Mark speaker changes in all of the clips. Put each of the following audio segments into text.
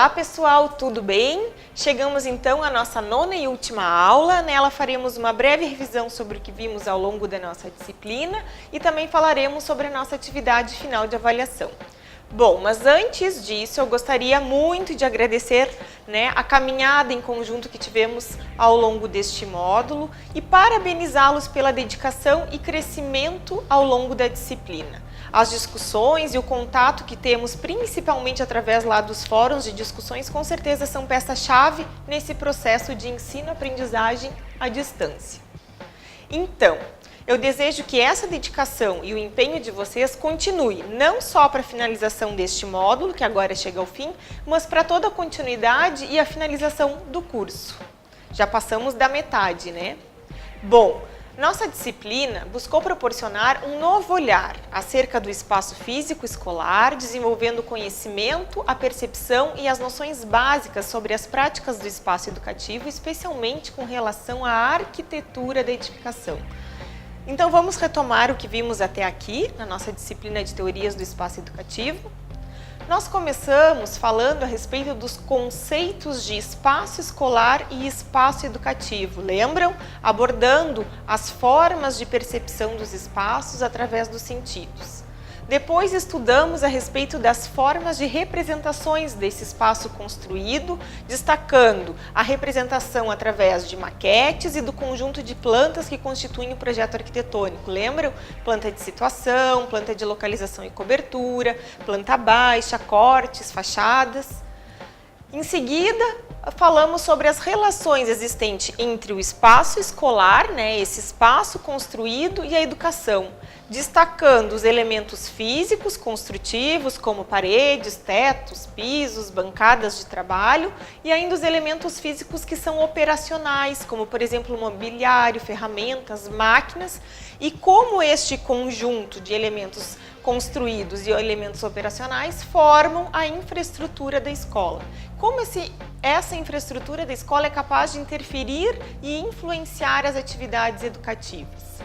Speaker 1: Olá pessoal, tudo bem? Chegamos então à nossa nona e última aula. Nela faremos uma breve revisão sobre o que vimos ao longo da nossa disciplina e também falaremos sobre a nossa atividade final de avaliação. Bom, mas antes disso eu gostaria muito de agradecer a caminhada em conjunto que tivemos ao longo deste módulo e parabenizá-los pela dedicação e crescimento ao longo da disciplina. As discussões e o contato que temos, principalmente através lá dos fóruns de discussões, com certeza são peça-chave nesse processo de ensino-aprendizagem à distância. Então, eu desejo que essa dedicação e o empenho de vocês continue, não só para a finalização deste módulo, que agora chega ao fim, mas para toda a continuidade e a finalização do curso. Já passamos da metade, né? Bom, nossa disciplina buscou proporcionar um novo olhar acerca do espaço físico escolar, desenvolvendo o conhecimento, a percepção e as noções básicas sobre as práticas do espaço educativo, especialmente com relação à arquitetura da edificação. Então vamos retomar o que vimos até aqui na nossa disciplina de teorias do espaço educativo. Nós começamos falando a respeito dos conceitos de espaço escolar e espaço educativo, lembram? Abordando as formas de percepção dos espaços através dos sentidos. Depois estudamos a respeito das formas de representações desse espaço construído, destacando a representação através de maquetes e do conjunto de plantas que constituem o projeto arquitetônico. Lembram? Planta de situação, planta de localização e cobertura, planta baixa, cortes, fachadas. Em seguida, falamos sobre as relações existentes entre o espaço escolar, esse espaço construído, e a educação, destacando os elementos físicos construtivos, como paredes, tetos, pisos, bancadas de trabalho, e ainda os elementos físicos que são operacionais, como, por exemplo, mobiliário, ferramentas, máquinas, e como este conjunto de elementos construídos e elementos operacionais formam a infraestrutura da escola. Como essa infraestrutura da escola é capaz de interferir e influenciar as atividades educativas.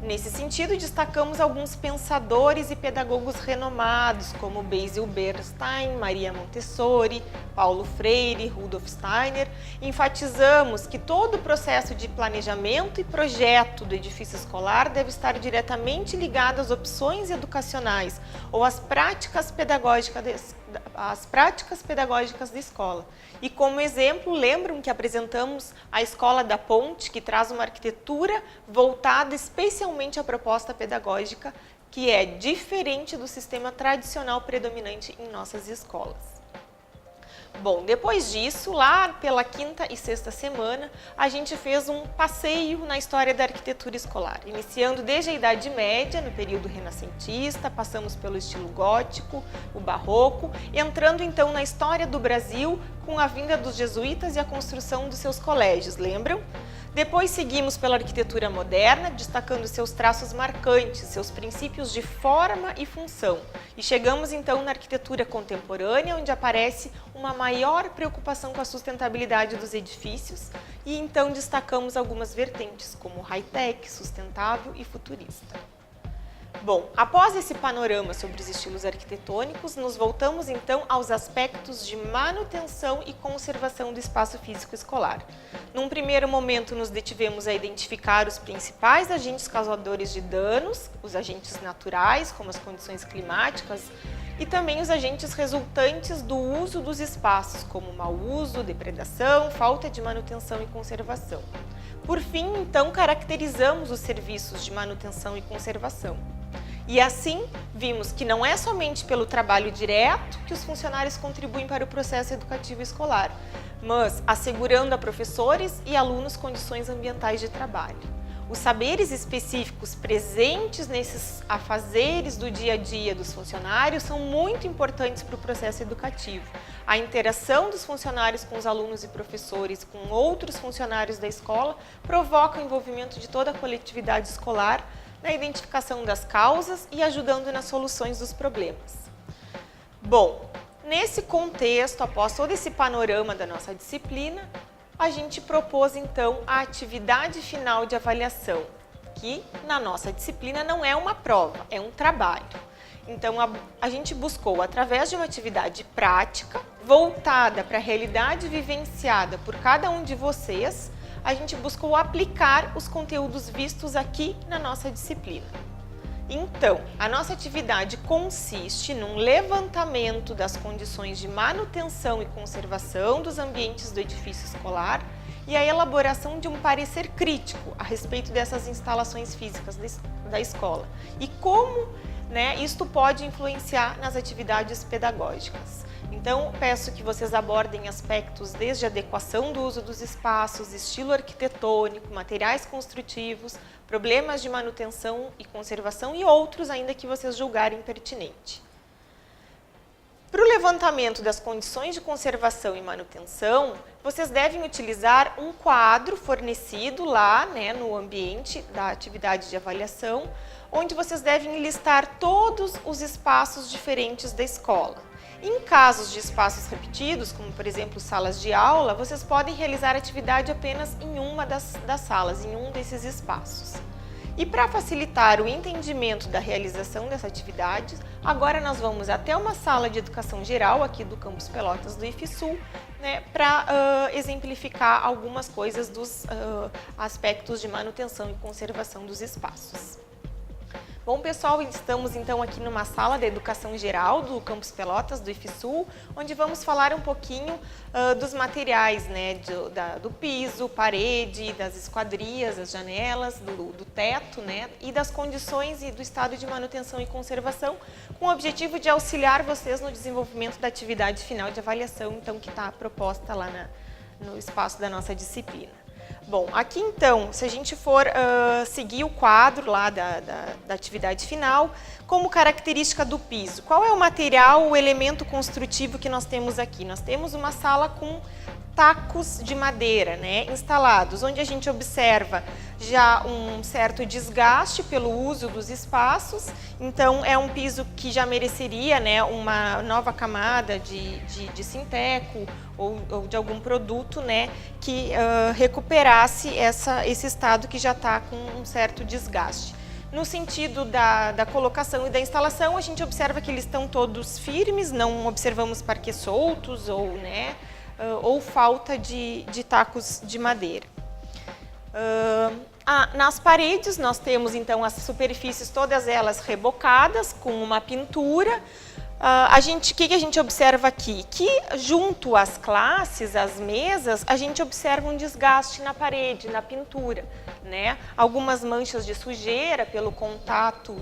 Speaker 1: Nesse sentido, destacamos alguns pensadores e pedagogos renomados, como Basil Bernstein, Maria Montessori, Paulo Freire, Rudolf Steiner. Enfatizamos que todo o processo de planejamento e projeto do edifício escolar deve estar diretamente ligado às opções educacionais ou às práticas pedagógicas da escola. E como exemplo, lembram que apresentamos a Escola da Ponte, que traz uma arquitetura voltada especialmente à proposta pedagógica, que é diferente do sistema tradicional predominante em nossas escolas. Bom, depois disso, lá pela quinta e sexta semana, a gente fez um passeio na história da arquitetura escolar, iniciando desde a Idade Média, no período renascentista, passamos pelo estilo gótico, o barroco, entrando então na história do Brasil com a vinda dos jesuítas e a construção dos seus colégios, lembram? Depois seguimos pela arquitetura moderna, destacando seus traços marcantes, seus princípios de forma e função. E chegamos então na arquitetura contemporânea, onde aparece uma maior preocupação com a sustentabilidade dos edifícios, e então destacamos algumas vertentes, como high-tech, sustentável e futurista. Bom, após esse panorama sobre os estilos arquitetônicos, nos voltamos então aos aspectos de manutenção e conservação do espaço físico escolar. Num primeiro momento, nos detivemos a identificar os principais agentes causadores de danos, os agentes naturais, como as condições climáticas, e também os agentes resultantes do uso dos espaços, como mau uso, depredação, falta de manutenção e conservação. Por fim, então, caracterizamos os serviços de manutenção e conservação. E assim, vimos que não é somente pelo trabalho direto que os funcionários contribuem para o processo educativo escolar, mas assegurando a professores e alunos condições ambientais de trabalho. Os saberes específicos presentes nesses afazeres do dia a dia dos funcionários são muito importantes para o processo educativo. A interação dos funcionários com os alunos e professores, com outros funcionários da escola, provoca o envolvimento de toda a coletividade escolar na identificação das causas e ajudando nas soluções dos problemas. Bom, nesse contexto, após todo esse panorama da nossa disciplina, a gente propôs então a atividade final de avaliação, que na nossa disciplina não é uma prova, é um trabalho. Então a gente buscou, através de uma atividade prática, voltada para a realidade vivenciada por cada um de vocês, a gente buscou aplicar os conteúdos vistos aqui na nossa disciplina. Então, a nossa atividade consiste num levantamento das condições de manutenção e conservação dos ambientes do edifício escolar e a elaboração de um parecer crítico a respeito dessas instalações físicas da escola e como, isto pode influenciar nas atividades pedagógicas. Então, peço que vocês abordem aspectos desde a adequação do uso dos espaços, estilo arquitetônico, materiais construtivos, problemas de manutenção e conservação e outros ainda que vocês julgarem pertinente. Para o levantamento das condições de conservação e manutenção, vocês devem utilizar um quadro fornecido lá no ambiente da atividade de avaliação, onde vocês devem listar todos os espaços diferentes da escola. Em casos de espaços repetidos, como por exemplo salas de aula, vocês podem realizar a atividade apenas em uma das salas, em um desses espaços. E para facilitar o entendimento da realização dessa atividade, agora nós vamos até uma sala de educação geral aqui do Campus Pelotas do IFSUL, para exemplificar algumas coisas dos aspectos de manutenção e conservação dos espaços. Bom, pessoal, estamos então aqui numa sala de educação geral do Campus Pelotas, do IFSUL, onde vamos falar um pouquinho dos materiais, do piso, parede, das esquadrias, das janelas, do teto, e das condições e do estado de manutenção e conservação, com o objetivo de auxiliar vocês no desenvolvimento da atividade final de avaliação, então, que está proposta lá no espaço da nossa disciplina. Bom, aqui então, se a gente for seguir o quadro lá da atividade final, como característica do piso, qual é o material, o elemento construtivo que nós temos aqui? Nós temos uma sala com tacos de madeira, instalados, onde a gente observa já um certo desgaste pelo uso dos espaços, então é um piso que já mereceria uma nova camada de sinteco ou de algum produto que recuperasse esse estado que já está com um certo desgaste. No sentido da colocação e da instalação, a gente observa que eles estão todos firmes, não observamos parquet soltos ou falta de tacos de madeira. Nas paredes nós temos então as superfícies todas elas rebocadas com uma pintura. O que a gente observa aqui? Que junto às classes, às mesas, a gente observa um desgaste na parede, na pintura, Algumas manchas de sujeira pelo contato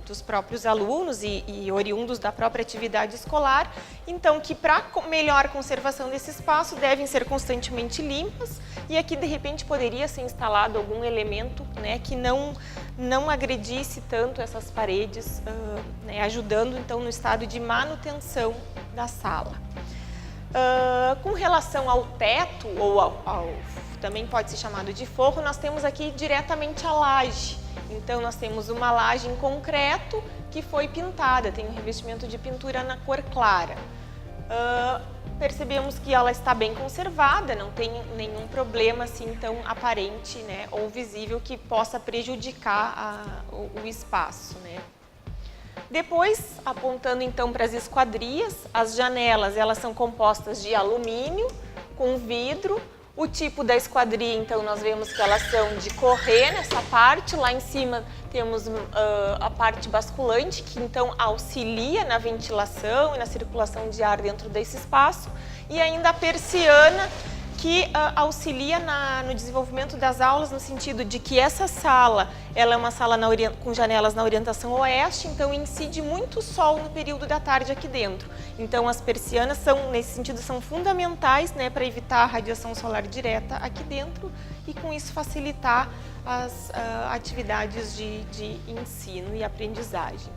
Speaker 1: dos próprios alunos e oriundos da própria atividade escolar. Então, que para melhor conservação desse espaço devem ser constantemente limpas e aqui de repente poderia ser instalado algum elemento que não agredisse tanto essas paredes, ajudando então no estado de manutenção da sala. Com relação ao teto, ou também pode ser chamado de forro, nós temos aqui diretamente a laje. Então nós temos uma laje em concreto que foi pintada, tem um revestimento de pintura na cor clara. Percebemos que ela está bem conservada, não tem nenhum problema assim tão aparente ou visível que possa prejudicar o espaço. Depois, apontando então para as esquadrias, as janelas elas são compostas de alumínio com vidro. O tipo da esquadria, então, nós vemos que elas são de correr nessa parte. Lá em cima temos a parte basculante, que então auxilia na ventilação e na circulação de ar dentro desse espaço. E ainda a persiana, que auxilia no desenvolvimento das aulas, no sentido de que essa sala ela é uma sala com janelas na orientação oeste, então incide muito sol no período da tarde aqui dentro. Então as persianas nesse sentido, são fundamentais para evitar a radiação solar direta aqui dentro e com isso facilitar as atividades de ensino e aprendizagem.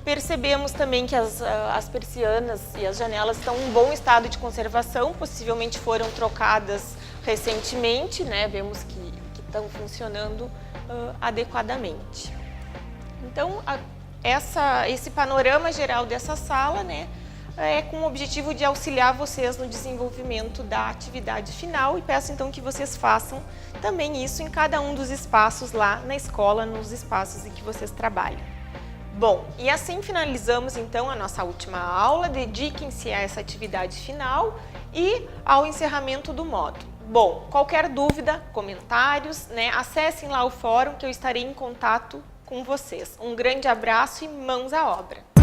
Speaker 1: Percebemos também que as persianas e as janelas estão em bom estado de conservação, possivelmente foram trocadas recentemente, vemos que estão funcionando adequadamente. Então, esse panorama geral dessa sala é com o objetivo de auxiliar vocês no desenvolvimento da atividade final e peço então que vocês façam também isso em cada um dos espaços lá na escola, nos espaços em que vocês trabalham. Bom, e assim finalizamos então a nossa última aula. Dediquem-se a essa atividade final e ao encerramento do módulo. Bom, qualquer dúvida, comentários, acessem lá o fórum que eu estarei em contato com vocês. Um grande abraço e mãos à obra!